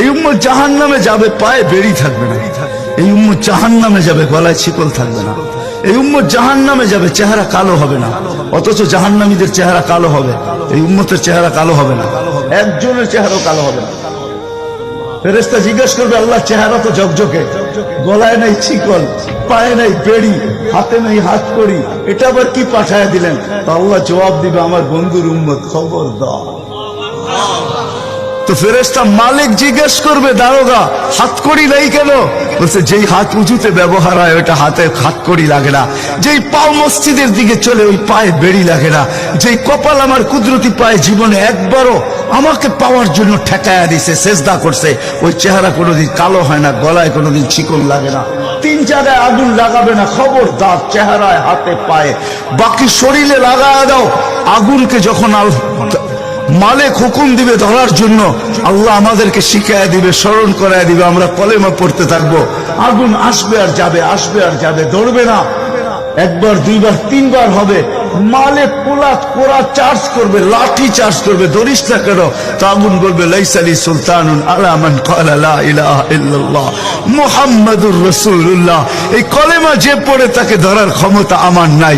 এই উম্মত জাহান্নামে যাবে, পায়ে বেড়ি থাকবে না। এই উম্মত জাহান্নামে যাবে, গলায় শিকল থাকবে না। এই উম্মত জাহান্নামে যাবে, চেহারা কালো হবে না। অথচ জাহান্নামীদের চেহারা কালো হবে, এই উম্মতের চেহারা কালো হবে না। একজনের চেহারাও কালো হবে না। ফেরেশতা জিজ্ঞেস করবে, আল্লাহ চেহারা তো ঝকঝকে, গলায় নাই শিকল, পায়ে নাই বেড়ি, হাতে নাই হাত কড়ি, এটা আবার কি পাঠায় দিলেন? তো আল্লাহ জবাব দিবে, আমার বন্ধুর উম্মত, খবরদার। তো ফেরেশতা মালিক জিজ্ঞেস করবে, দারোগা হাতকড়ি নেই কেন? বলছে, যেই হাত উঁচুতে ব্যবহার হয় ওইটা হাতে হাতকড়ি লাগে না। যেই পাও মসজিদের দিকে চলে ওই পায়ে বেড়ি লাগে না। যেই কপাল আমার কুদরতি পায়ে জীবনে একবারও আমাকে পাওয়ার জন্য ঠেকায়া দিছে, সেজদা করছে, ওই চেহারা কোনোদিন কালো হয় না, গলায় কোনোদিন শিকল লাগে না। 3 জায়গায় আগুন লাগাবে না, খবরদার। চেহারায়, হাতে, পায়ে, বাকি শরীরে লাগায় দাও। আগুনকে যখন মালিক হুকুম দিবে ধরার জন্য, আল্লাহ আমাদেরকে শিখায় দিবে, স্মরণ করায় দিবে, আমরা কলেমা পড়তে থাকবো। আগুন আসবে আর যাবে, আসবে আর যাবে, ধরবে না। একবার, দুইবার, 3 বার হবে। মালিক পোলাত কোরা চার্জ করবে, লাঠি চার্জ করবে, ধরিস না কেন? তো আগুন বলবে, লাইসালি সুলতানুন আলা মান ক্বালা লা ইলাহা ইল্লাল্লাহ মুহাম্মাদুর রাসূলুল্লাহ। এই কলেমা যে পড়ে তাকে ধরার ক্ষমতা আমার নাই।